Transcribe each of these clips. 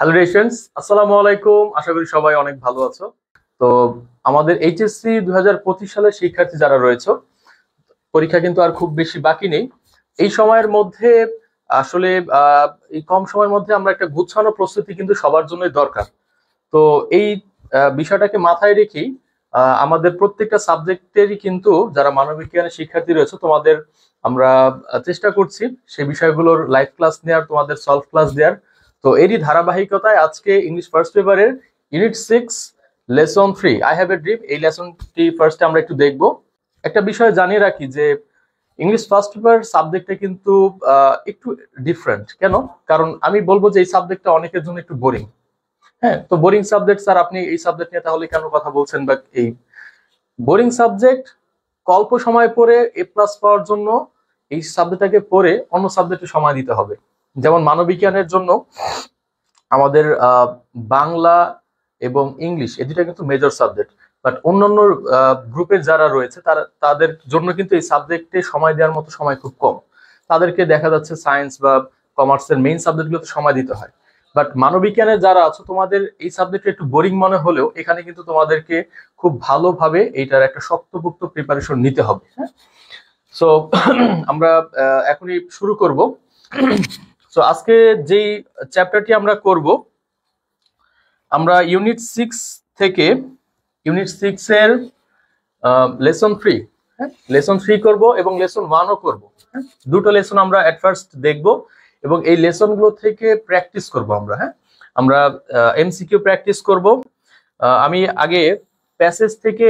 Hello রেশনস, আসসালামু আলাইকুম। আশা করি সবাই অনেক ভালো আছো। তো আমাদের এইচএসসি 2025 সালের শিক্ষার্থী যারা রয়েছে, পরীক্ষা কিন্তু আর খুব বেশি বাকি নেই। এই সময়ের মধ্যে আসলে এই কম সময়ের মধ্যে আমরা একটা গুছানো প্রস্তুতি কিন্তু সবার জন্যই দরকার। তো এই বিষয়টাকে মাথায় রেখেই আমাদের প্রত্যেকটা সাবজেক্টেরই কিন্তু যারা মানবিক বিজ্ঞানের শিক্ষার্থী রয়েছে তোমাদের আমরা চেষ্টা করছি সেই বিষয়গুলোর লাইভ ক্লাস নেওয়ার, তোমাদের সলভ ক্লাস দেওয়ার। তো এরই ধারাবাহিকতায় আজকে ইংলিশ ফার্স্ট পেপারের unit 6 lesson 3 I have a dream, এই লেসনটি ফার্স্টে আমরা একটু দেখব। একটা বিষয় জানিয়ে রাখি যে ইংলিশ ফার্স্ট পেপার সাবজেক্টটা কিন্তু একটু ডিফারেন্ট। কেন? কারণ আমি বলবো যে এই সাবজেক্টটা অনেকের জন্য একটু বোরিং। হ্যাঁ, তো বোরিং সাবজেক্ট স্যার, আপনি এই সাবজেক্ট নিয়ে তাহলে কেন কথা বলছেন? বা এই বোরিং সাবজেক্ট অল্প সময় পড়ে এ প্লাস পাওয়ার জন্য এই সাবজেক্টটাকে পড়ে অন্য সাবজেক্টে সময় দিতে হবে। যেমন মানবিজ্ঞানের জন্য আমাদের বাংলা এবং ইংলিশ এই দুটা কিন্তু মেজর সাবজেক্ট, বাট অন্যান্য গ্রুপের যারা রয়েছে তাদের জন্য কিন্তু এই সাবজেক্টে সময় দেওয়ার মতো সময় খুব কম। তাদেরকে দেখা যাচ্ছে সায়েন্স বা কমার্সের মেইন সাবজেক্টগুলোতে সময় দিতে হয়। বাট মানবিজ্ঞানের যারা আছো, তোমাদের এই সাবজেক্টটা একটু বোরিং মনে হলেও এখানে কিন্তু তোমাদেরকে খুব ভালোভাবে এইটার একটা শক্তপোক্ত প্রিপারেশন নিতে হবে। হ্যাঁ, সো আমরা এখনই শুরু করব। সো আজকে যেই চ্যাপ্টারটি আমরা করব, আমরা ইউনিট 6 থেকে ইউনিট 6 এর লেসন 3, হ্যাঁ, লেসন 3 করব এবং লেসন 1ও করব। হ্যাঁ, দুটো লেসন আমরা এট ফার্স্ট দেখব এবং এই লেসনগুলো থেকে প্র্যাকটিস করব আমরা। হ্যাঁ, আমরা এমসিকিউ প্র্যাকটিস করব। আমি আগে প্যাসেজ থেকে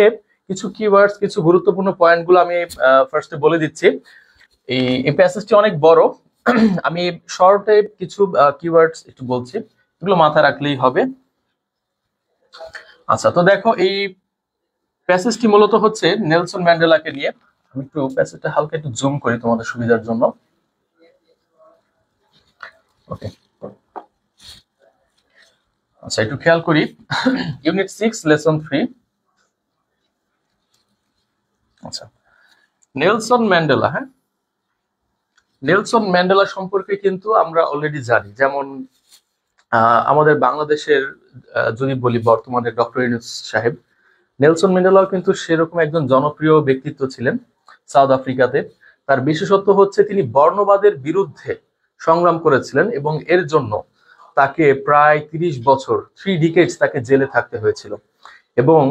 কিছু কিওয়ার্ডস, কিছু গুরুত্বপূর্ণ পয়েন্টগুলো আমি ফার্স্টে বলে দিচ্ছি। এই প্যাসেজটি অনেক বড়, আমি শর্টে কিছু কিওয়ার্ডস একটু বলছি, এগুলো মাথায় রাখলেই হবে। আচ্ছা, তো দেখো এই প্যাসেজটি মূলত হচ্ছে নেলসন ম্যান্ডেলাকে নিয়ে। আমি একটু প্যাসেজটা হালকা একটু জুম করি তোমাদের সুবিধার জন্য। ওকে, আচ্ছা একটু খেয়াল করি। Unit 6 lesson 3। আচ্ছা, নেলসন ম্যান্ডেলা। হ্যাঁ, নেলসন ম্যান্ডেলা সম্পর্কে কিন্তু আমরা অলরেডি জানি। যেমন আমাদের বাংলাদেশের যদি বলি বর্তমানে ডক্টর ইউনূস সাহেব, নেলসন ম্যান্ডেলাও কিন্তু সেরকম একজন জনপ্রিয় ব্যক্তিত্ব ছিলেন সাউথ আফ্রিকাতে। তার বিশেষত্ব হচ্ছে তিনি বর্ণবাদের বিরুদ্ধে সংগ্রাম করেছিলেন এবং এর জন্য তাকে প্রায় 30 বছর, 3 ডিকেডস তাকে জেলে থাকতে হয়েছিল। এবং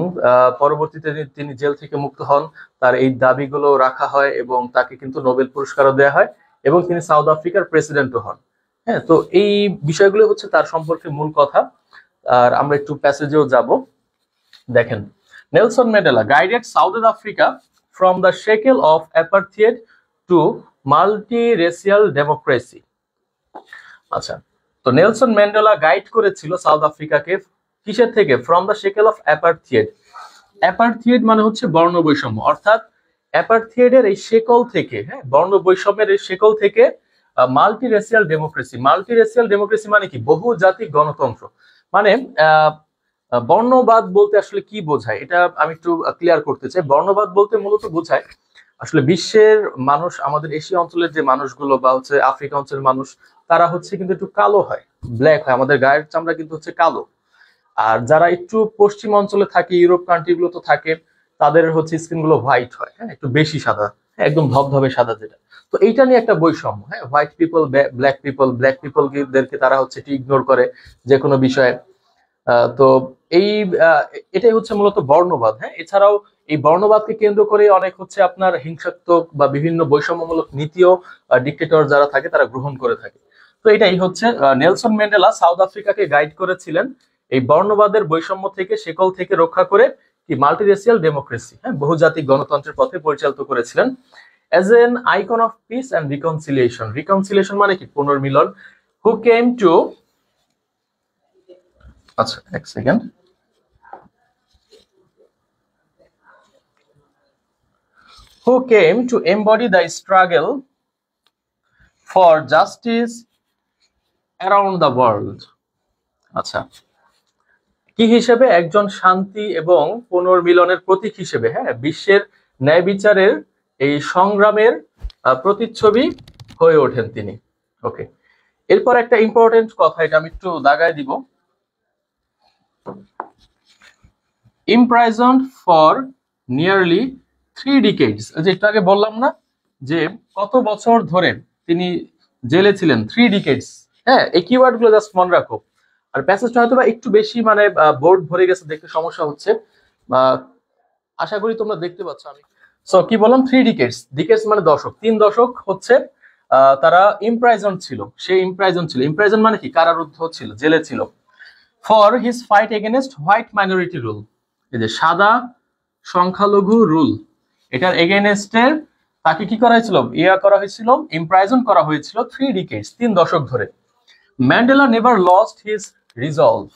পরবর্তীতে তিনি জেল থেকে মুক্ত হন, তার এই দাবিগুলো রাখা হয় এবং তাকে কিন্তু নোবেল পুরস্কারও দেওয়া হয় এবং তিনি সাউথ আফ্রিকার প্রেসিডেন্টও হন। হ্যাঁ, তো এই বিষয়গুলো হচ্ছে তার সম্পর্কে মূল কথা। আর আমরা একটু প্যাসেজেও যাব। দেখেন, Nelson Mandela guided South Africa from the shackle of apartheid to multiracial democracy. আচ্ছা, তো নেলসন ম্যান্ডেলা গাইড করেছিল সাউথ আফ্রিকাকে কিসের থেকে? From the shackle of apartheid. Apartheid মানে হচ্ছে বর্ণ বৈষম্য, অর্থাৎ অ্যাপার্থিয়েডের এই শেকল থেকে, হ্যাঁ, বর্ণ বৈষম্যের এই শেকল থেকে multi racial democracy. Multi racial democracy মানে কি? বহুজাতিক গণতন্ত্র। মানে বর্ণবাদ বলতে আসলে কি বোঝায় এটা আমি একটু ক্লিয়ার করতে চাই। বর্ণবাদ বলতে মূলত বোঝায় আসলে বিশ্বের মানুষ, আমাদের এশিয়া অঞ্চলের যে মানুষগুলো বা হচ্ছে আফ্রিকা অঞ্চলের মানুষ, তারা হচ্ছে কিন্তু একটু কালো হয়, ব্ল্যাক হয়, আমাদের গায়ের চামড়া কিন্তু হচ্ছে কালো। আর যারা একটু পশ্চিম অঞ্চলে থাকে, ইউরোপ কান্ট্রি গুলো তো থাকে, তাদের হচ্ছে স্কিন গুলো হোয়াইট হয়, হ্যাঁ, একটু বেশি সাদা, হ্যাঁ, একদম ধবধবে সাদা যেটা। তো এইটা নিয়ে একটা বৈষম্য। হ্যাঁ, হোয়াইট পিপল, ব্ল্যাক পিপল দেরকে তারা হচ্ছে একটু ইগনোর করে যে কোনো বিষয়ে। তো এই এটাই হচ্ছে মূলত বর্ণবাদ। হ্যাঁ, এছাড়াও এই বর্ণবাদকে কেন্দ্র করে অনেক হচ্ছে আপনার হিংসাত্মক বা বিভিন্ন বৈষম্যমূলক নীতিও ডিক্টেটর যারা থাকে তারা গ্রহণ করে থাকে। তো এটাই হচ্ছে নেলসন ম্যান্ডেলা সাউথ আফ্রিকাকে গাইড করেছিলেন এই বর্ণবাদের বৈষম্য থেকে, শেকল থেকে রক্ষা করে কি মাল্টিরেসিয়াল ডেমোক্রেসি, হ্যাঁ, বহুজাতিক গণতন্ত্রের পথে পরিচালিত করেছিলেন। As an icon of piece and reconciliation. Reconciliation মানে কি? পুনর্মিলন। হু কেম টু, আচ্ছা এক second, who came to embody the struggle for justice around the world. আচ্ছা, কি হিসেবে? একজন শান্তি এবং পুনর্মিলনের প্রতীক হিসেবে, হ্যাঁ, বিশ্বের ন্যায় বিচারের এই সংগ্রামের প্রতিচ্ছবি হয়ে ওঠেন তিনি। ওকে, এরপর একটা ইম্পর্টেন্ট কথা, এটা আমি একটু দাগায় দিব। imprisoned for nearly 3 decades, যে একটু আগে বললাম না যে কত বছর ধরে তিনি জেলে ছিলেন, 3 decades। হ্যাঁ, এই কিওয়ার্ড গুলো জাস্ট মনে রাখো। আর প্যাসেজটা হয়তো বা একটু বেশি মানে বোর্ড ভরে গেছে, দেখতে সমস্যা হচ্ছে, আশা করি তোমরা দেখতে পাচ্ছ। আমি সো কি বললাম, 3 decades, ডিকেডস মানে দশক, 3 দশক হচ্ছে তারা ইমপ্রাইজন ছিল। সে ইমপ্রাইজন ছিল, ইমপ্রাইজন মানে কি, কারারুদ্ধ ছিল, জেলে ছিল। For his fight against white minority rule, এই যে সাদা সংখ্যালঘু রুল, এটার এগেনস্টের তাকে কি করা হয়েছিল, করা হয়েছিল, ইমপ্রাইজন করা হয়েছিল 3 decades, 3 দশক ধরে। Mandela never lost his resolve,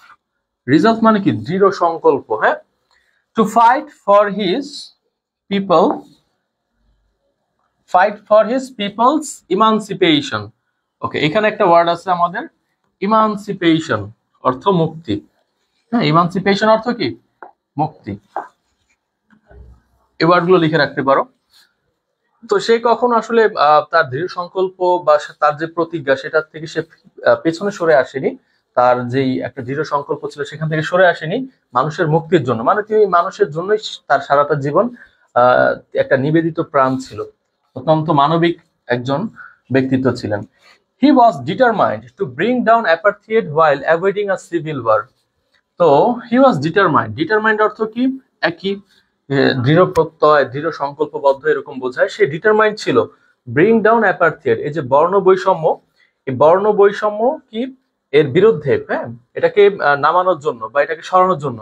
resolve মানে কি, দৃঢ় সংকল্প, হ্যাঁ, to fight for his people, fight for his people's emancipation. Okay, এখানে একটা ওয়ার্ড আছে আমাদের, ইমানসিপেশন, অর্থ মুক্তি। হ্যাঁ, ইমানসিপেশন অর্থ কি, মুক্তি। এই ওয়ার্ডগুলো লিখে রাখতে পারো। তো সে কখনো আসলে তার দৃঢ় সংকল্প বা তার যে প্রতিজ্ঞা, সেটার থেকে সে পেছনে সরে আসেনি। তার যেই একটা দৃঢ় সংকল্প ছিল, সেখান থেকে সরে আসেনি মানুষের মুক্তির জন্য। মানে তিনি মানুষের জন্যই তার সারাটা জীবন একটা নিবেদিত প্রাণ ছিল, অত্যন্ত মানবিক একজন ব্যক্তিত্ব ছিলেন। He was determined to bring down apartheid while avoiding a civil war. তো হি ওয়াজ ডিটারমাইন্ড, ডিটারমাইন্ড অর্থ কি, একই, দৃঢ় প্রত্যয়, দৃঢ় সংকল্পবদ্ধ, এরকম বোঝায়। সে ডিটারমাইন্ড ছিল ব্রিং ডাউন অ্যাপার্থিয়েড, এই যে বর্ণ বৈষম্য, এই বর্ণ বৈষম্য কি, এর বিরুদ্ধে, হ্যাঁ, এটাকে নামানোর জন্য বা এটাকে সরানোর জন্য।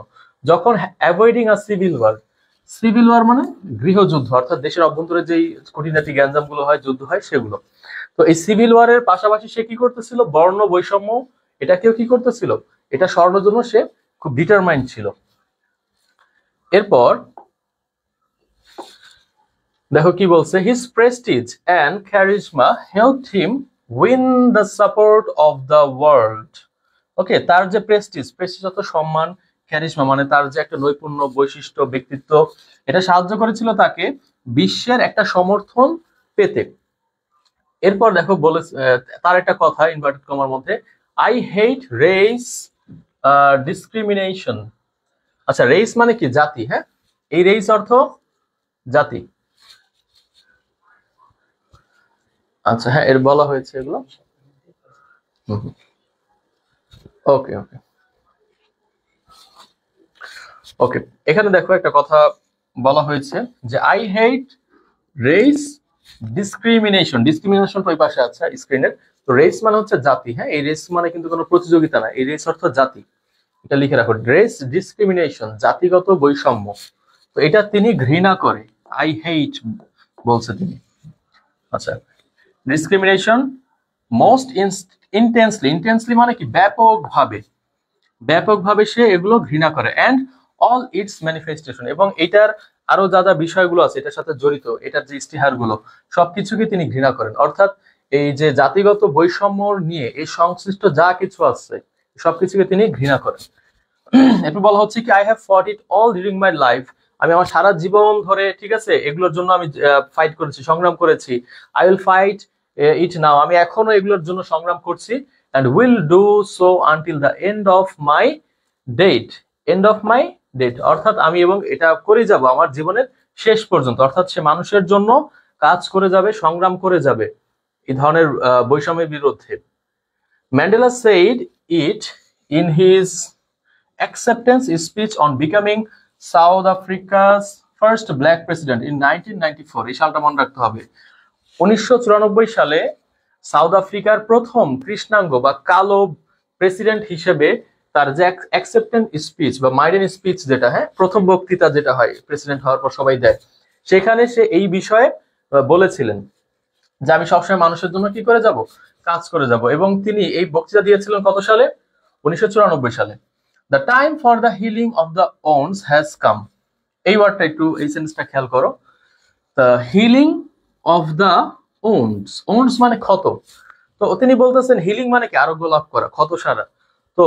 যখন avoiding a civil war, civil war মানে গৃহযুদ্ধ, অর্থাৎ দেশের অভ্যন্তরে যেই খুঁটিনাটি গ্যাঞ্জাম গুলো হয়, যুদ্ধ হয়, সেগুলো। তো এই সিভিল ওয়ারের পাশাপাশি সে কি করতেছিল, বর্ণ বৈষম্য এটাকেও কি করতেছিল, এটা সরানোর জন্য সে খুব ডিটারমাইন্ড ছিল। এরপর দেখো কি বলছে, his prestige and charisma helped him win the support of the world. Okay, তার যে প্রেস্টিজ, প্রেস্টিজ অর্থ সম্মান, ক্যারিজমা মানে তার যে একটা নৈপুণ্য, বৈশিষ্ট্য, ব্যক্তিত্ব, এটা সাহায্য করেছিল তাকে বিশ্বের একটা সমর্থন পেতে। এরপর দেখো বলে তার একটা কথা ইনভার্টেড কমার মধ্যে, আই হেট রেস ডিসক্রিমিনেশন। আচ্ছা, রেস মানে কি, জাতি। হ্যাঁ, এই রেস অর্থ জাতি। আচ্ছা, হ্যাঁ, এর বলা হয়েছে এগুলো। ওকে ওকে ওকে, এখানে দেখো একটা কথা বলা হয়েছে যে I hate race discrimination, discrimination ওই পাশে আছে স্ক্রিনের। তো রেস মানে হচ্ছে জাতি। হ্যাঁ, এই রেস মানে কিন্তু কোনো প্রতিযোগিতা না, এই রেস অর্থ জাতি, এটা লিখে রাখো। রেস ডিসক্রিমিনেশন, জাতিগত বৈষম্য, তো এটা তিনি ঘৃণা করে, আই হেট বলছে তিনি। আচ্ছা, ডিসক্রিমিনেশন মোস্ট ইন্টেন্সলি, ইন্টেন্সলি মানে কি, ব্যাপকভাবে, ব্যাপকভাবে সে এগুলো ঘৃণা করে। অ্যান্ড অল ইটস ম্যানিফেস্টেশন, এবং এটার আরো যা যা বিষয়গুলো আছে এটার সাথে জড়িত, এটার যে ইস্তিহারগুলো, সবকিছুকে তিনি ঘৃণা করেন। অর্থাৎ এই যে জাতিগত বৈষম্য নিয়ে এই সংশ্লিষ্ট যা কিছু আছে, সবকিছুকে তিনি ঘৃণা করেন। এরপর বলা হচ্ছে কি, আই হ্যাভ ফট it all during my life, আমি আমার সারা জীবন ধরে, ঠিক আছে, এগুলোর জন্য আমি ফাইট করেছি, সংগ্রাম করেছি। আই উইল ফাইট ইট নাও, আমি এখনো এগুলোর জন্য সংগ্রাম করছি। and will do so until the end of my date, end of my date, অর্থাৎ আমি এবং এটা করে যাব আমার জীবনের শেষ পর্যন্ত। অর্থাৎ সে মানুষের জন্য কাজ করে যাবে, সংগ্রাম করে যাবে এই ধরনের বৈষম্যের বিরুদ্ধে। Mandela said it in his acceptance speech on becoming South Africa's first black president in 1994, এই সালটা মনে রাখতে হবে। 1994 সালে সাউথ আফ্রিকার প্রথম কৃষ্ণাঙ্গ বা কালো প্রেসিডেন্ট হিসেবে তার যে অ্যাকসেপ্টেন্স স্পিচ বা মাইডেন স্পিচ, যেটা, হ্যাঁ, প্রথম বক্তৃতা যেটা হয় প্রেসিডেন্ট হওয়ার পর সবাই দেয়, সেখানে সে এই বিষয়ে বলেছিলেন যে আমি সবসময় মানুষের জন্য কি করে যাব, কাজ করে যাব। এবং তিনি এই বক্তৃতা দিয়েছিলেন কত সালে, 1994 সালে। The time for the healing of the wounds has come, এই ওয়ার্ডটা একটু, এই সেন্টেন্সটা খেয়াল করো। The healing of the wounds, wounds মানে ক্ষত। তো তিনি বলতেছেন হিলিং মানে কি, আরোগ্য লাভ করা, ক্ষত সারা। তো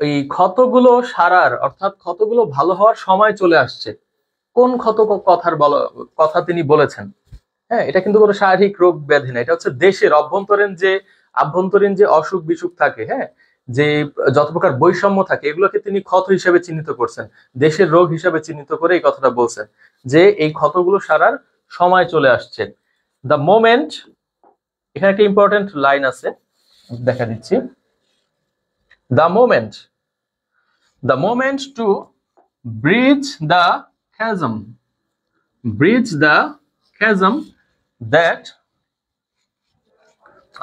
এই ক্ষতগুলো সারার, অর্থাৎ ক্ষতগুলো ভালো হওয়ার সময় চলে আসছে। কোন ক্ষত কথা তিনি বলেছেন? হ্যাঁ, এটা কিন্তু কোনো শারীরিক রোগ ব্যাধি না, এটা হচ্ছে দেশের অভ্যন্তরীণ যে আভ্যন্তরীণ যে অসুখ বিসুখ থাকে, হ্যাঁ, যে যত প্রকার বৈষম্য থাকে, এগুলোকে তিনি ক্ষত হিসেবে চিহ্নিত করছেন, দেশের রোগ হিসেবে চিহ্নিত করে এই কথাটা বলছেন যে এই ক্ষতগুলো সারার সময় চলে আসছে। দ্য মোমেন্ট, এখানে একটা ইম্পর্টেন্ট লাইন আছে, দেখা দিচ্ছি। The moment two bridge the chasm, bridge the chasm that,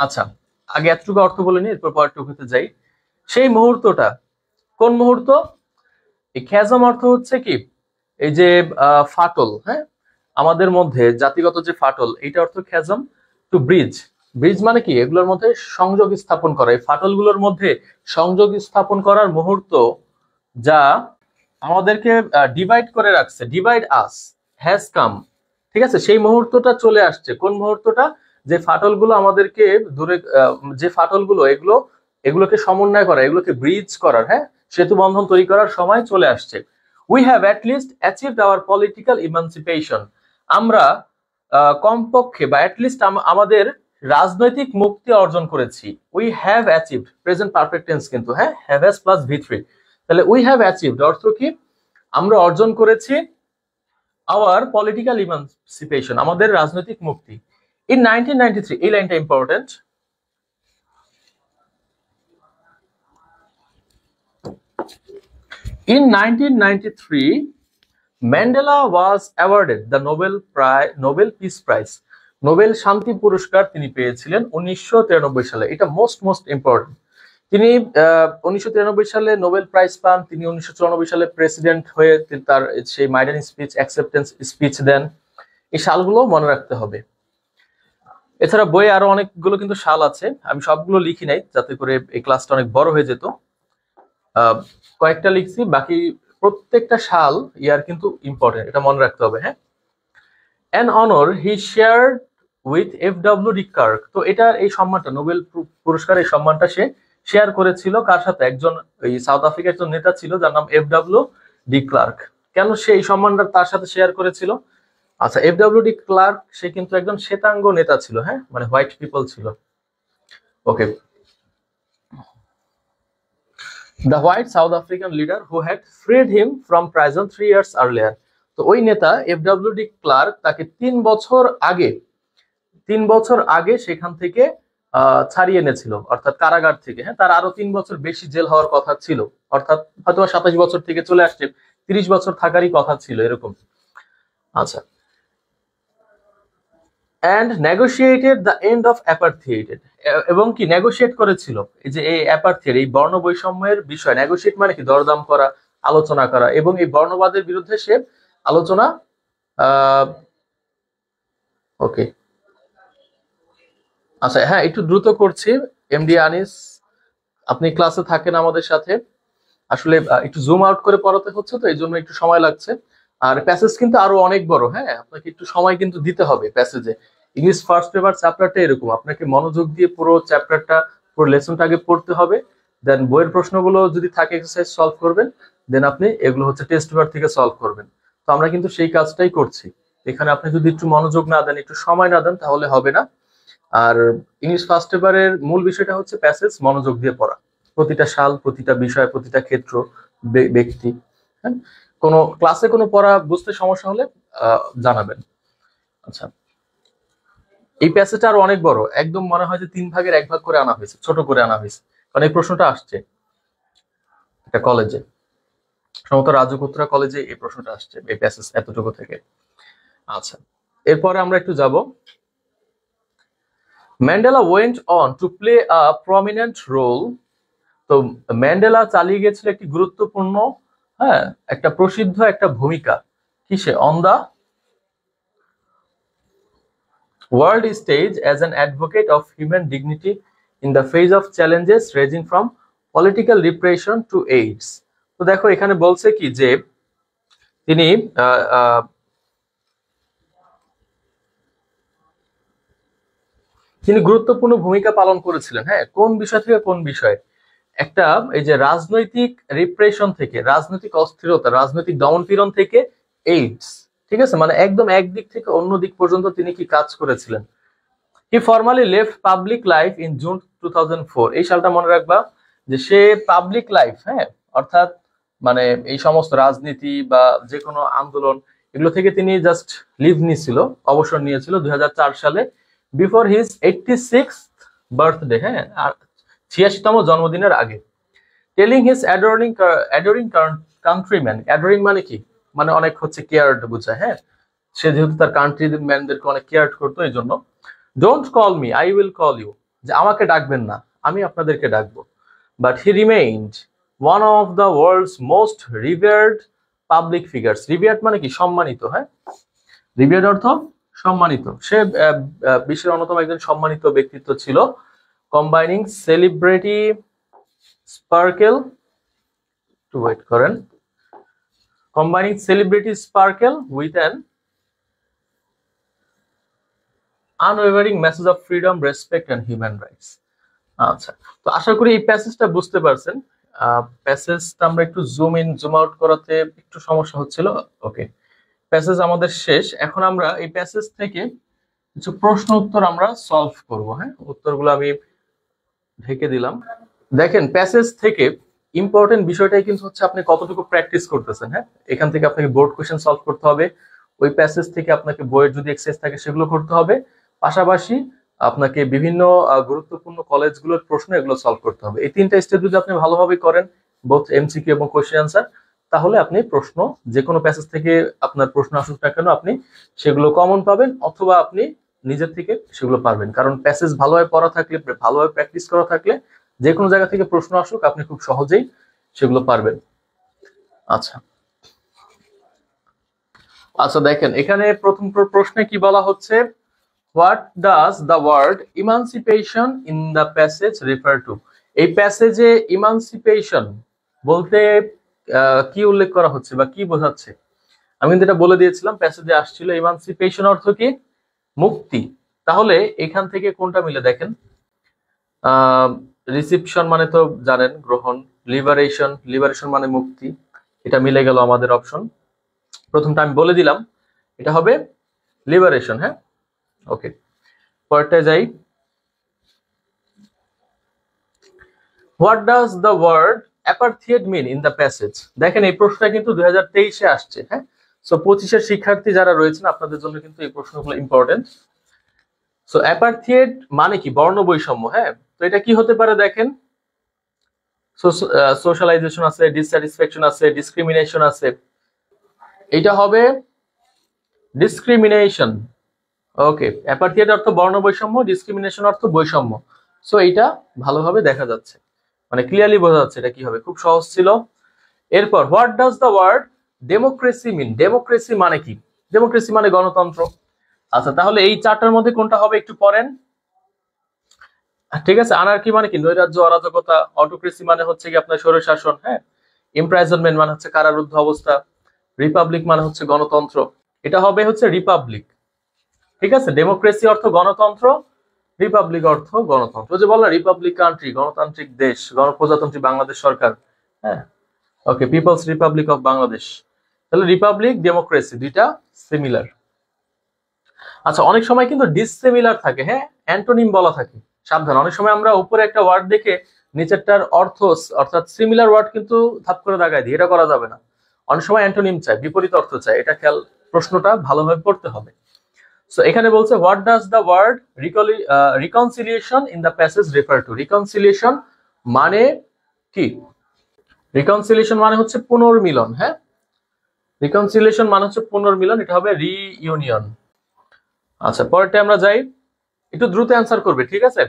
আচ্ছা আগে এতটুকু অর্থ বলে নি, এরপর পরেরটুকুতে যাই। সেই মুহূর্তটা কোন মুহূর্ত? এই খ্যাজম অর্থ হচ্ছে কি, এই যে ফাটল, হ্যাঁ, আমাদের মধ্যে জাতিগত যে ফাটল, এইটা অর্থ খ্যাজম। টু ব্রিজ, ব্রিজ মানে কি, এগুলোর মধ্যে সংযোগ স্থাপন করা, এই ফাটলগুলোর মধ্যে সংযোগ স্থাপন করার মুহূর্ত, যা আমাদেরকে ডিভাইড করে রাখছে, ডিভাইড আস, হ্যাজ কাম। ঠিক আছে, সেই মুহূর্তটা চলে আসছে। কোন মুহূর্তটা? যে ফাটলগুলো আমাদেরকে দূরে, যে ফাটলগুলো, এগুলোকে সমন্বয় করা, এগুলোকে ব্রিজ করার, হ্যাঁ, সেতু বন্ধন তৈরি করার সময় চলে আসছে। We have at least achieved hour political emancipation, আমরা কমপক্ষে বা অ্যাটলিস্ট আমাদের রাজনৈতিক মুক্তি অর্জন করেছি। We have achieved, present perfect tense কিন্তু, হ্যাঁ, হ্যাভ হ্যাজ প্লাস V3। তাহলে উই হ্যাভ অ্যাচিভড অর্থ কি, আমরা অর্জন করেছি আওয়ার পলিটিক্যাল ইমানসিপেশন, আমাদের রাজনৈতিক মুক্তি। ইন 1993, এই লাইনটা important. In 1993, Mandela was awarded the Nobel Peace Prize, Nobel শান্তি পুরস্কার তিনি পেয়েছিলেন 1993 সালে। এটা মোস্ট ইম্পর্টেন্ট। তিনি 1993 সালে নোবেল প্রাইজ পান। তিনি 1994 সালে প্রেসিডেন্ট হয়ে তার সেই মাইডেন স্পিচ, অ্যাকসেপ্টেন্স স্পিচ দেন। এই সালগুলো মনে রাখতে হবে। এছাড়া বইয়ে আরো অনেকগুলো কিন্তু সাল আছে, আমি সবগুলো লিখি নাই যাতে করে এই ক্লাসটা অনেক বড় হয়ে যেত। কয়েকটা লিখছি, বাকি প্রত্যেকটা সাল ইয়ার কিন্তু ইম্পর্টেন্ট, এটা মনে রাখতে হবে। হ্যাঁ, an honour he shared with F.W. De Klerk, তো এটা এই সম্মানটা, নোবেল পুরস্কার, এই সম্মানটা সে শেয়ার করেছিল কার সাথে? একজন এই সাউথ আফ্রিকার একজন নেতা ছিল যার নাম F.W. De Klerk. কেন সে এই সম্মানটা তার সাথে শেয়ার করেছিল? আচ্ছা, F.W. ডি ক্লার্ক সে কিন্তু একজন শ্বেতাঙ্গ নেতা ছিল, হ্যাঁ, মানে হোয়াইট পিপল ছিল। ওকে, the white South African leader who had freed him from prison 3 years earlier, তো ওই নেতা F.W. ডি ক্লার্ক তাকে 3 বছর আগে সেখান থেকে ছাড়িয়ে এনেছিল, অর্থাৎ কারাগার থেকে। হ্যাঁ, তার আরো 3 বছর বেশি জেল হওয়ার কথা ছিল, অর্থাৎ হয়তো 27 বছর থেকে চলে আসছে, 30 বছর থাকারই কথা ছিল, এরকম। আচ্ছা, and negotiated the end of apartheid, এবং কি নেগোশিয়েট করেছিল এই যে এই অ্যাপার্থেইড, এই বর্ণ বৈষম্যের বিষয়। নেগোশিয়েট মানে কি, দরদাম করা, আলোচনা করা, এবং এই বর্ণবাদের বিরুদ্ধে সে আলোচনা। ওকে, আচ্ছা, হ্যাঁ, একটু দ্রুত করছি। এমডি আনিস, আপনি ক্লাসে থাকেন আমাদের সাথে, আসলে একটু জুম আউট করে পড়াতে হচ্ছে, তো এই জন্য একটু সময় লাগছে। আর প্যাসেজ কিন্তু আরো অনেক বড়, হ্যাঁ, আপনাকে একটু সময় কিন্তু দিতে হবে প্যাসেজে। ইংলিশ ফার্স্ট পেপার চ্যাপ্টারটা এরকম, আপনাকে মনোযোগ দিয়ে পুরো চ্যাপ্টারটা, পুরো লেসনটা আগে পড়তে হবে। দেন বইয়ের প্রশ্নগুলো যদি থাকে এক্সারসাইজ সলভ করবেন, দেন আপনি এগুলো হচ্ছে টেস্ট পেপার থেকে সলভ করবেন। তো আমরা কিন্তু সেই কাজটাই করছি। এখানে আপনি যদি একটু মনোযোগ না দেন, একটু সময় না দেন, তাহলে হবে না। আর ইংলিশ ফার্স্ট পেপারের মূল বিষয়টা হচ্ছে প্যাসেজ মনোযোগ দিয়ে পড়া, প্রতিটা সাল, প্রতিটা বিষয়, প্রতিটা ক্ষেত্র, ব্যক্তি। হ্যাঁ, কোনো ক্লাসে কোনো পড়া বুঝতে সমস্যা হলে জানাবেন। আচ্ছা, এই প্যাসেজটা আরো অনেক বড়, একদম মনে হয় যে 3 ভাগের 1 ভাগ করে আনা হয়েছে, ছোট করে আনা হয়েছে, কারণ এই প্রশ্নটা আসছে একটা কলেজে, সম্ভবত রাজকোত্রা কলেজে এই প্রশ্নটা আসছে, এই প্যাসেজ এতটুকু থেকে। আচ্ছা, এরপরে আমরা একটু যাব। Mandela went on to play a prominent role, তো ম্যান্ডেলা চালিয়ে গেছিল একটি গুরুত্বপূর্ণ, হ্যাঁ, একটা প্রসিদ্ধ একটা ভূমিকা, কিসে? On the world stage as an advocate of human dignity in the face of challenges ranging from political repression to AIDS। তো দেখো এখানে বলছে কি যে তিনি গুরুত্বপূর্ণ ভূমিকা পালন করেছিলেন। হ্যাঁ, কোন বিষয় থেকে কোন বিষয়? একটা, এই যে রাজনৈতিক রিপ্রেশন থেকে, রাজনৈতিক অস্থিরতা, রাজনৈতিক দমনপীড়ন থেকে এইডস, ঠিক আছে, মানে একদম একদিক থেকে অন্য দিক পর্যন্ত তিনি কি কাজ করেছিলেন। He formally left public life in June 2004। এই সালটা মনে রাখবা যে সে পাবলিক লাইফ, হ্যাঁ, অর্থাৎ মানে এই সমস্ত রাজনীতি বা যে কোনো আন্দোলন এগুলো থেকে তিনি জাস্ট লিভ নিয়েছিল, অবসর নিয়েছিল 2004 সালে, বিফোর হিজ 86th বার্থডে, হ্যাঁ, আর 86তম জন্মদিনের আগে। টেলিং হিজ অ্যাডোরিং কান্ট্রিম্যান, অ্যাডোরিং মানে কি, মানে অনেক হচ্ছে কেয়ার্ড বোঝায়, হ্যাঁ, সে যেহেতু তার কান্ট্রি ম্যানদেরকে অনেক কেয়ার করতো, এই জন্য don't call me, I will call you, যে আমাকে ডাকবেন না, আমি আপনাদেরকে ডাকবো। But he remained one of the world's most revered public figures. Revered মানে কি, সম্মানিত, হ্যাঁ, রিভার্ড অর্থ সম্মানিত। সে বিশ্বের অন্যতম একজন সম্মানিত ব্যক্তিত্ব ছিল। কম্বাইনিং সেলিব্রিটি স্পার্কেল, একটু ওয়েট করেন, combining celebrity sparkle with an unwavering message of freedom, respect and human rights. আচ্ছা, তো আশা করি এই প্যাসেজটা বুঝতে পারছেন। প্যাসেজটা আমরা একটু জুম ইন জুম আউট করাতে একটু সমস্যা হচ্ছিল। ওকে, প্যাসেজ আমাদের শেষ। এখন আমরা এই প্যাসেজ থেকে কিছু প্রশ্ন উত্তর আমরা সলভ করব, হ্যাঁ, উত্তরগুলো আমি ঢেকে দিলাম। দেখেন, প্যাসেজ থেকে ইম্পর্টেন্ট বিষয়টাই কিন্তু হচ্ছে আপনি কতটুকু প্র্যাকটিস করতেছেন, হ্যাঁ। এখান থেকে আপনাকে বোর্ড কোশ্চেন সলভ করতে হবে, ওই প্যাসেজ থেকে আপনাকে বইয়ের যদি এক্সারসাইজ থাকে সেগুলো করতে হবে, পাশাপাশি আপনাকে বিভিন্ন গুরুত্বপূর্ণ কলেজগুলোর প্রশ্ন এগুলো সলভ করতে হবে। এই তিনটা স্টেপ যদি আপনি ভালোভাবে করেন, বোথ এমসিকিউ এবং কোশ্চেন আনসার, তাহলে আপনি প্রশ্ন যে কোনো প্যাসেজ থেকে আপনার প্রশ্ন আসুক না কেন আপনি সেগুলো কমন পাবেন, অথবা আপনি নিজের থেকে সেগুলো পারবেন। কারণ প্যাসেজ ভালোভাবে পড়া থাকলে, ভালোভাবে প্র্যাকটিস করা থাকলে যে কোনো জায়গা থেকে প্রশ্ন আসুক আপনি খুব সহজেই সেগুলো পারবেন। আচ্ছা আচ্ছা, দেখেন এখানে প্রথম প্রশ্নে কি বলা হচ্ছে, what does the word emancipation in the passage refer to. এই প্যাসেজে ইমানসিপেশন বলতে কি উল্লেখ করা হচ্ছে বা কি বোঝাচ্ছে? আমি কিন্তু এটা বলে দিয়েছিলাম, প্যাসেজে আসছিল ইমানসিপেশন অর্থ কি, মুক্তি। তাহলে এখান থেকে কোনটা মিলে দেখেন, রিসিপশন মানে তো জানেন গ্রহণ, লিবারেশন, লিবারেশন মানে মুক্তি, এটা মিলে গেল আমাদের অপশন। প্রথমটা আমি বলে দিলাম, এটা হবে লিবারেশন, হ্যাঁ। ওকে, পরেরটায় যাই। What does the word apartheid mean in the passage. দেখেন এই প্রশ্নটা কিন্তু 2023-এ আসছে, হ্যাঁ। সো 25-এর শিক্ষার্থী যারা রয়েছেন আপনাদের জন্য কিন্তু এই প্রশ্নগুলো ইম্পর্টেন্ট। সো অ্যাপার্থিয়েড মানে কি, বর্ণ বৈষম্য, হ্যাঁ। তো এটা কি হতে পারে দেখেন, সোশ্যালাইজেশন আছে, ডিসস্যাটিসফ্যাকশন আছে, ডিসক্রিমিনেশন আছে, এটা হবে ডিসক্রিমিনেশন। ওকে, অ্যাপার্থিয়েড অর্থ বর্ণ বৈষম্য, ডিসক্রিমিনেশন অর্থ বৈষম্য। সো এইটা ভালোভাবে দেখা যাচ্ছে, মানে ক্লিয়ারলি বোঝা যাচ্ছে এটা কি হবে, খুব সহজ ছিল। এরপর what does the word democracy mean. Democracy মানে কি, ডেমোক্রেসি মানে গণতন্ত্র। আচ্ছা, তাহলে এই চারটার মধ্যে কোনটা হবে একটু পড়েন, ঠিক আছে। আনার্কি মানে কি, নৈরাজ্য, অরাজকতা। অটোক্রেসি মানে হচ্ছে কি আপনার স্বৈরশাসন, হ্যাঁ। ইমপ্রাইজনমেন্ট মানে হচ্ছে কারারুদ্ধ অবস্থা। রিপাবলিক মানে হচ্ছে গণতন্ত্র, এটা হবে হচ্ছে রিপাবলিক, ঠিক আছে। ডেমোক্রেসি অর্থ গণতন্ত্র, রিপাবলিক অর্থ গণতন্ত্র। যে বললাম রিপাবলিক কান্ট্রি, গণতান্ত্রিক দেশ, গণপ্রজাতন্ত্রী বাংলাদেশ সরকার, হ্যাঁ। ওকে, পিপলস রিপাবলিক অফ বাংলাদেশ। তাহলে রিপাবলিক, ডেমোক্রেসি দুইটা সিমিলার। আচ্ছা, অনেক সময় কিন্তু ডিসসিমিলার থাকে, হ্যাঁ, অ্যান্টোনিম বলা থাকে, সাবধান। অনেক সময় আমরা উপরে একটা ওয়ার্ড দেখে নিচেরটার অর্থ অর্থাৎ সিমিলার ওয়ার্ড কিন্তু ধাপ করে দাগায় দিই, এটা করা যাবে না। অনেক সময় অ্যান্টোনিম চাই, বিপরীত অর্থ চাই, এটা খেয়াল, প্রশ্নটা ভালোভাবে পড়তে হবে। সো এখানে বলছে what does the word reconciliation in the passage refer to. Reconciliation মানে কি, রিকনসিলিয়েশন মানে হচ্ছে পুনর্মিলন, হ্যাঁ। রিকনসিলিয়েশন মানে হচ্ছে পুনর্মিলন, এটা হবে রিইউনিয়ন। আচ্ছা, পরেরটা আমরা যাই, একটু দ্রুত অ্যান্সার করবে, ঠিক আছে।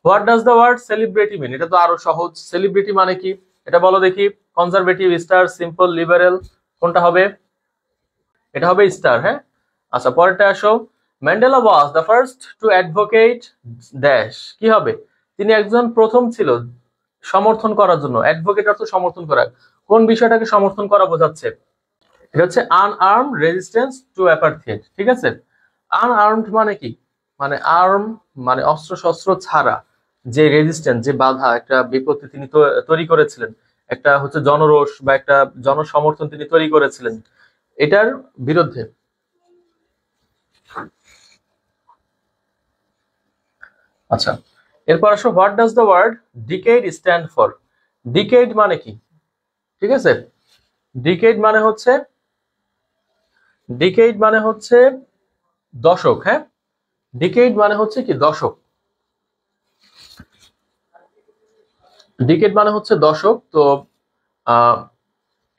What does the word celebrity mean. এটা তো আরো সহজ, সেলিব্রিটি মানে কি, এটা বলো দেখি। কনজারভেটিভ, স্টার, সিম্পল, লিবারেল, কোনটা হবে? এটা হবে স্টার, হ্যাঁ। আচ্ছা, পরেরটা আসো। Mandela was the first to advocate dash. কি হবে? তিনি একজন প্রথম ছিল সমর্থন করার জন্য। অ্যাডভোকেট অর্থ সমর্থন করা, কোন বিষয়টাকে সমর্থন করা বোঝাচ্ছে? এটা হচ্ছে আনআর্মড রেজিস্ট্যান্স টু অ্যাপার্থিয়েড, ঠিক আছে। আনআর্মড মানে কি, মানে আর্ম মানে অস্ত্র শস্ত্র ছাড়া যে রেজিস্ট্যান্স, যে বাধা, একটা বিপত্তি তিনি তৈরি করেছিলেন, একটা হচ্ছে জনরোষ বা একটা জনসমর্থন তিনি তৈরি করেছিলেন এটার বিরুদ্ধে। আচ্ছা, এরপর আসো, what does the word decade stand for? Decade মানে কি? ঠিক আছে, ডিকেড মানে হচ্ছে, ডিকেড মানে হচ্ছে দশক। হ্যাঁ, ডিকেড মানে হচ্ছে কি দশক, ডিকেড মানে হচ্ছে দশক। তো আহ,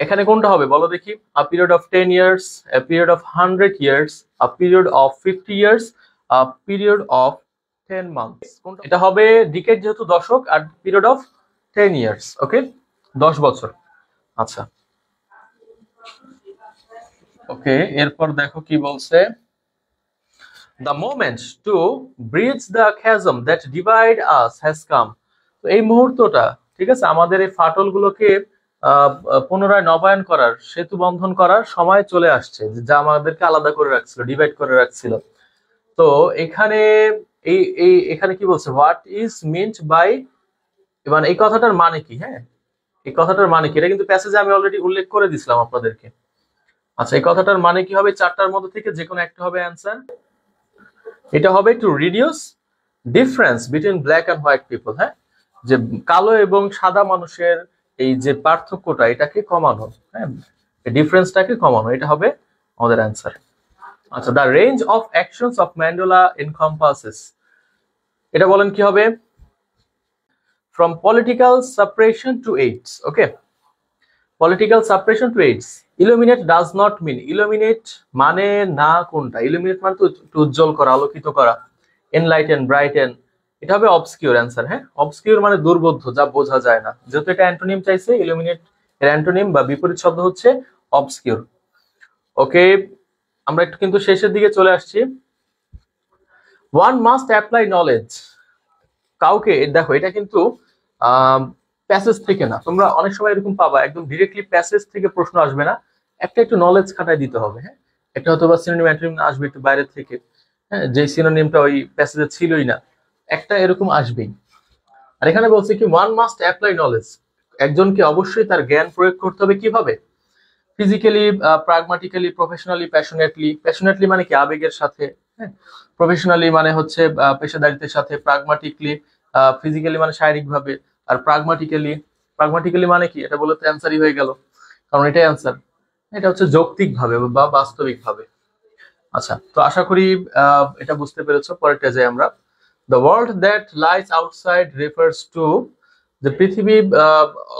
এখানে কোনটা হবে বলো দেখি? আ period of 10 years, a period of 100 years, a period of 50 years, a period of 10 months. এটা হবে ডিকেড যেহেতু দশক, আর পিরিয়ড অফ 10 ইয়ার্স। ওকে, 10 বছর। আচ্ছা, ওকে, এরপর দেখো কি বলছে। The moment to bridge the chasm that divide us has come. তো এই মুহূর্তটা, ঠিক আছে, আমাদের এই ফাটলগুলোকে পুনরায় নবায়ন করার, সেতু বন্ধন করার সময় চলে আসছে, যা আমাদেরকে আলাদা করে রাখছিল, ডিভাইড করে রাখছিল। তো এখানে এখানে কি বলছে, হোয়াট ইজ মিন্ট বাই, মানে এই কথাটার মানে কি? হ্যাঁ, এই কথাটার মানে কি? এটা কিন্তু প্যাসেজে আমি অলরেডি উল্লেখ করে দিছিলাম আপনাদেরকে। আচ্ছা, এই কথাটার মানে কি হবে? চারটার মধ্যে থেকে যে কোনো একটা হবে অ্যান্সার। এটা হবে to reduce difference between black and white people. হ্যাঁ, যে কালো এবং সাদা মানুষের এই যে পার্থক্যটা, এটাকে কমানো, হ্যাঁ, ডিফারেন্সটাকে কমানো, এটা হবে আমাদের অ্যান্সার। আচ্ছা, the range of actions of Mandela encompasses, এটা বলেন কি হবে? From political suppression to AIDS. Okay, political suppression to AIDS. Illuminate does not mean, illuminate মানে না কোনটা? ইলুমিনেট মানে তো একটু উজ্জ্বল করা, আলোকিত করা। এনলাইটেন, ব্রাইটেন, এটা হবে অবসকিউর অ্যান্সার। হ্যাঁ, অবসকিউর মানে দুর্বোধ্য, যা বোঝা যায় না। যেহেতু এটা অ্যান্টোনিম চাইছে, ইলুমিনেট এর অ্যান্টোনিম বা বিপরীত শব্দ হচ্ছে অবসকিউর। ওকে, আমরা একটু কিন্তু শেষের দিকে চলে আসছি। ওয়ান মাস্ট অ্যাপ্লাই নলেজ, কাউকে, দেখো এটা কিন্তু প্যাসেজ থেকে না, তোমরা অনেক সময় এরকম পাবা একদম ডিরেক্টলি প্যাসেজ থেকে প্রশ্ন আসবে না, একটা একটু নলেজ খাটাই দিতে হবে। হ্যাঁ, একটা হয়তো বা সিনোনিম অ্যান্টোনিম আসবে একটু বাইরে থেকে, হ্যাঁ, যে সিনোনিমটা ওই প্যাসেজে ছিলই না, একটা এরকম আসবেই। আর এখানে বলছে কি, ওয়ান মাস্ট অ্যাপ্লাই নলেজ, একজনকে অবশ্যই তার জ্ঞান প্রয়োগ করতে হবে। কিভাবে? Physically, pragmatically, professionally, passionately. Passionately মানে কি? আবেগের সাথে। হ্যাঁ, প্রফেশনালি মানে হচ্ছে পেশাদারিত্বের সাথে। প্রাগমাটিকলি, ফিজিক্যালি মানে শারীরিকভাবে। আর প্রাগমাটিক্যালি, প্রাগমাটিক্যালি মানে কি? এটা বলে তো অ্যান্সারই হয়ে গেল, কারণ এটাই অ্যান্সার। এটা হচ্ছে যৌক্তিক ভাবে বা বাস্তবিক ভাবে। আচ্ছা, তো আশা করি এটা বুঝতে পেরেছো। পরেরটা যাই আমরা। The world that lies outside refers to, যে পৃথিবী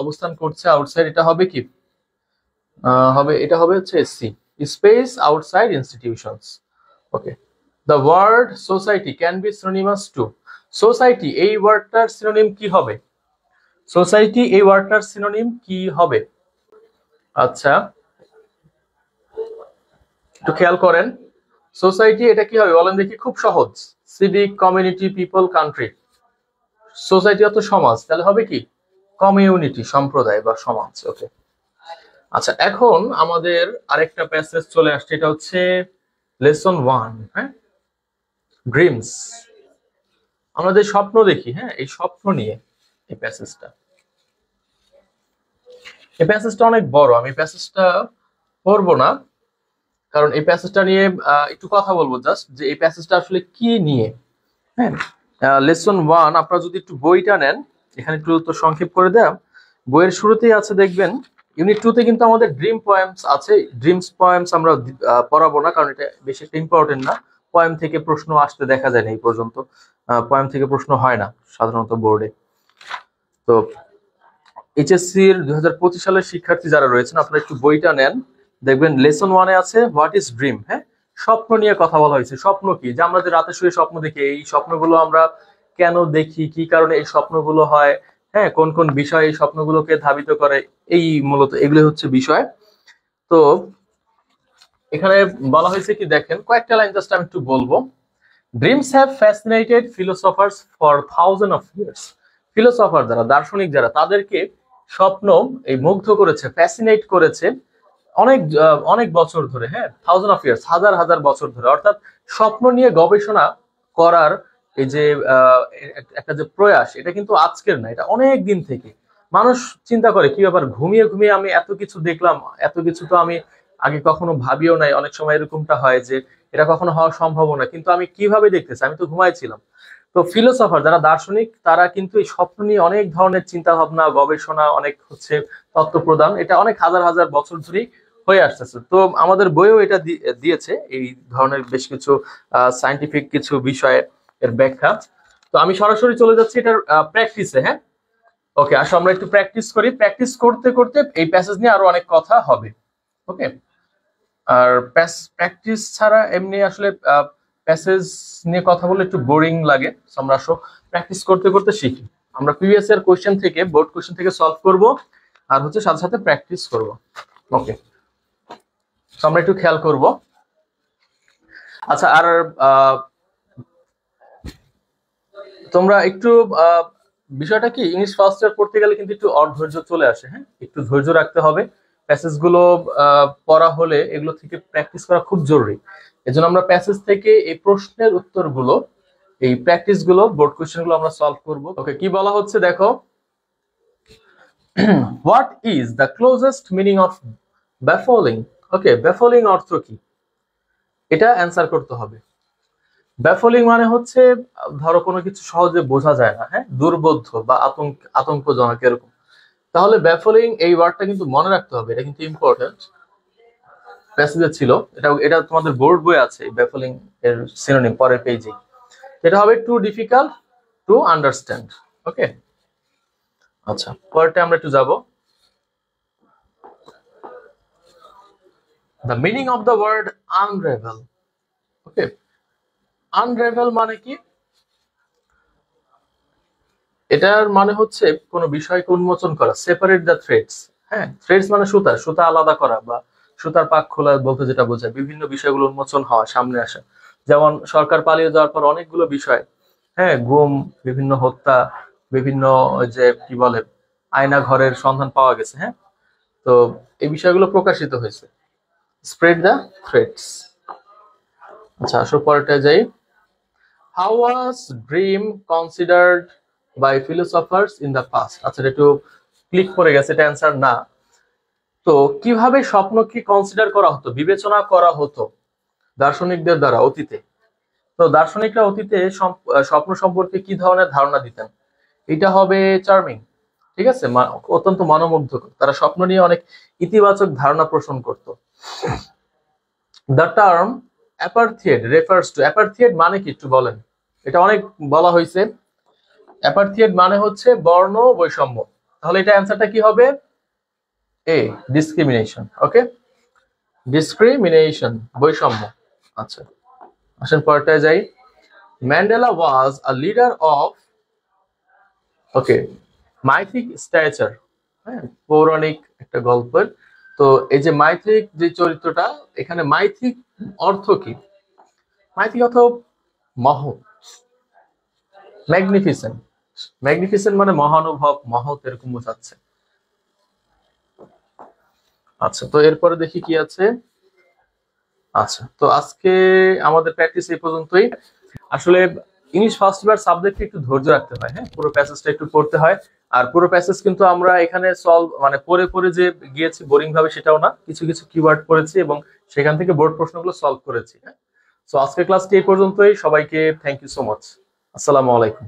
অবস্থান করছে আউটসাইড, এটা হবে কি? হবে, এটা হবে হচ্ছে C, space outside institutions. Okay, the word society can be synonymous to, society এই ওয়ার্ডটার সিনোনিম কি হবে? সোসাইটি এই ওয়ার্ডটার সিনোনিম কি হবে? আচ্ছা, একটু খেয়াল করেন। সোসাইটি এটা কি হবে বলেন দেখি? খুব সহজ, civic, community, people, country. Society অত সমাজ, তাহলে হবে কি? কমিউনিটি, সম্প্রদায় বা সমাজ। ওকে, আচ্ছা, এখন আমাদের আরেকটা প্যাসেজ চলে আসছে, এটা হচ্ছে লেসন 1। হ্যাঁ, ড্রিমস, আমরা যে স্বপ্ন দেখি, হ্যাঁ, এই স্বপ্ন নিয়ে এই প্যাসেজটা। এই প্যাসেজটা অনেক বড়, আমি প্যাসেজটা পড়বো না, কারণ এই প্যাসেজটা নিয়ে একটু কথা বলবো জাস্ট, যে এই প্যাসেজটা আসলে কি নিয়ে। হ্যাঁ, লেসন 1 আপনারা যদি একটু বইটা নেন, এখানে একটু তো সংক্ষেপ করে দেয়, বইয়ের শুরুতেই আছে দেখবেন, ইউনিট 2 তে কিন্তু আমাদের ড্রিম পোয়েমস আছে। ড্রিমস পোয়েমস আমরা পড়াবো না, কারণ এটা বেশি একটা ইম্পর্টেন্ট না। পোয়েম থেকে প্রশ্ন আসতে দেখা যায় না এই পর্যন্ত, পোয়েম থেকে প্রশ্ন হয় না সাধারণত বোর্ডে। তো এইচএসসি এর 2025 সালের শিক্ষার্থী যারা রয়েছেন, আপনারা একটু বইটা নেন, দেখবেন লেসন 1-এ আছে হোয়াট ইজ ড্রিম। হ্যাঁ, স্বপ্ন নিয়ে কথা বলা হয়েছে। স্বপ্ন কি? যে আমরা যে রাতে শুয়ে স্বপ্ন দেখি, এই স্বপ্নগুলো আমরা কেন দেখি, কি কারণে এই স্বপ্নগুলো হয়, হ্যাঁ, কোন কোন বিষয় এই স্বপ্নগুলোকে ধাবিত করে, এই মূলত এগুলো হচ্ছে বিষয়। তো এখানে বলা হয়েছে কি, দেখেন কয়েকটা লাইন জাস্ট আমি একটু বলবো। Dreams have fascinated philosophers for thousand of years. Philosopher যারা, দার্শনিক যারা, তাদেরকে স্বপ্ন এই মুগ্ধ করেছে, ফ্যাসিনেট করেছে অনেক অনেক বছর ধরে। হ্যাঁ, থাউজেন্ড অফ ইয়ার্স, হাজার হাজার বছর ধরে। অর্থাৎ স্বপ্ন নিয়ে গবেষণা করার এই যে একটা যে প্রয়াস, এটা কিন্তু আজকের না, এটা অনেক দিন থেকে মানুষ চিন্তা করে কি ব্যাপার, ঘুমিয়ে ঘুমিয়ে আমি এত কিছু দেখলাম, এত কিছু তো আমি আগে কখনো ভাবিও নাই। অনেক সময় এরকমটা হয় যে এটা কখনো হওয়া সম্ভব না, কিন্তু আমি কিভাবে দেখতেছি, আমি তো ঘুমাইছিলাম। তো ফিলোসফার যারা দার্শনিক তারা কিন্তু এই স্বপ্ন নিয়ে অনেক ধরনের চিন্তা ভাবনা, গবেষণা, অনেক হচ্ছে তত্ত্ব প্রদান, এটা অনেক হাজার হাজার বছর ধরেই হয়ে আসতেছে। তো আমাদের বইও এটা দিয়েছে এই ধরনের বেশ কিছু সায়েন্টিফিক কিছু বিষয়ে এর ব্যাখ্যা। তো আমি সরাসরি চলে যাচ্ছি এটার প্র্যাকটিসে। হ্যাঁ, ওকে, আসো আমরা একটু প্র্যাকটিস করি। প্র্যাকটিস করতে করতে এই প্যাসেজ নিয়ে আরো অনেক কথা হবে। ওকে, আর প্র্যাকটিস ছাড়া এমনি আসলে প্যাসেজ নিয়ে কথা বলে একটু বোরিং লাগে। আমরা আসো প্র্যাকটিস করতে করতে শিখি। আমরা প্রিভিয়াস ইয়ার কোশ্চেন থেকে, বোর্ড কোশ্চেন থেকে সলভ করব, আর হচ্ছে সাথে সাথে প্র্যাকটিস করব। ওকে, আমরা একটু খেয়াল করব। আচ্ছা, আর তোমরা একটু বিষয়টা কি, ইংলিশ ফার্স্ট ইয়ার পড়তে গেলে কিন্তু একটু অধৈর্য চলে আসে। হ্যাঁ, একটু ধৈর্য রাখতে হবে। প্যাসেজ গুলো পড়া হলে এগুলো থেকে প্র্যাকটিস করা খুব জরুরি। এজন্য আমরা প্যাসেজ থেকে এই প্রশ্নের উত্তরগুলো, এই প্র্যাকটিস গুলো, বোর্ড কোশ্চেন গুলো আমরা সলভ করব। ওকে, কি বলা হচ্ছে দেখো, what is the closest meaning of ব্যাফলিং? ওকে, ব্যাফলিং অর্থ কি, এটা অ্যান্সার করতে হবে। ব্যাফলিং মানে হচ্ছে ধরো কোনো কিছু সহজে বোঝা যায় না, হ্যাঁ, দুর্বোধ্য বা আতঙ্কজনক এরকম। তাহলে ব্যাফলিং এই ওয়ার্ডটা কিন্তু মনে রাখতে হবে, এটা কিন্তু ইম্পর্টেন্ট। প্যাসেজে ছিল, এটা তোমাদের বোর্ড বই আছে। ব্যাফলিং এর সিনোনিম পরের পেজে। এটা হবে too difficult to understand. Okay, আচ্ছা, পরেরটা আমরা একটু যাব। The meaning of the word unravel. Okay, unravel মানে কি? এটার মানে হচ্ছে কোনো বিষয়কে উন্মোচন করা, সেপারেট দ্য থ্রেডস। হ্যাঁ, থ্রেডস মানে সুতা, সুতা আলাদা করা বা সুতার পাক খোলা বলতে যেটা বোঝায়, বিভিন্ন বিষয়গুলো উন্মোচন হওয়া, সামনে আসা। যেমন সরকার পালিয়ে যাওয়ার পর অনেকগুলো বিষয়, হ্যাঁ, গুম, বিভিন্ন হত্যা, বিভিন্ন যে কি বলে আয়না ঘরের সন্ধান পাওয়া গেছে। হ্যাঁ, তো এই বিষয়গুলো প্রকাশিত হয়েছে। Spread the threads. আচ্ছা, আসো পরেরটা যাই। How was dream considered by philosophers in the past? আচ্ছা, এটা একটু ক্লিক করে গেছে, এটা অ্যান্সার না। তো কিভাবে স্বপ্নকে কনসিডার করা হতো, বিবেচনা করা হতো দার্শনিকদের দ্বারা অতীতে? তো দার্শনিকরা অতীতে স্বপ্ন সম্পর্কে কি ধরনের ধারণা দিতেন? এটা হবে চার্মিং। ঠিক আছে, অত্যন্ত মনোমুগ্ধকর। তারা স্বপ্ন নিয়ে অনেক ইতিবাচক ধারণা পোষণ করত। দ্য টার্ম অ্যাপারথিয়েড রেফার্স টু, অ্যাপারথিয়েড মানে কি একটু বলেন? এটা অনেক বলা হয়েছে। অ্যাপারথিয়েড মানে হচ্ছে বর্ণ বৈষম্য। তাহলে এটা অ্যান্সারটা কি হবে? এ, ডিসক্রিমিনেশন। ওকে, ডিসক্রিমিনেশন, বৈষম্য। আচ্ছা, আসেন পরেরটায় যাই। Mandela was a leader of, okay, mythic stature. হ্যাঁ, পৌরাণিক একটা গল্পের। তো এই যে মাইথিক যে চরিত্রটা, এখানে মাইথিক অর্থ কি? মাইথিক অর্থ মহৎ, ম্যাগনিফিসেন্ট। ম্যাগনিফিসেন্ট মানে মহানুভব, মহৎ, এরকম বোঝাচ্ছে। আচ্ছা, তো এরপরে দেখি কি আছে। আচ্ছা, তো আজকে আমাদের প্র্যাকটিস এই পর্যন্তই। আসলে ইংলিশ ফার্স্ট ইয়ার সাবজেক্টে একটু ধৈর্য রাখতে হয়। হ্যাঁ, পুরো প্যাসেজটা একটু পড়তে হয়। আর পুরো প্যাসেজ কিন্তু আমরা এখানে সলভ মানে পড়ে পড়ে যে গিয়েছি বোরিং ভাবে সেটাও না, কিছু কিছু কিওয়ার্ড পড়েছি এবং সেখান থেকে বোর্ড প্রশ্নগুলো সলভ করেছি। হ্যাঁ, সো আজকের ক্লাসটি এই পর্যন্তই। সবাইকে থ্যাংক ইউ সো মাচ। আসসালামু আলাইকুম।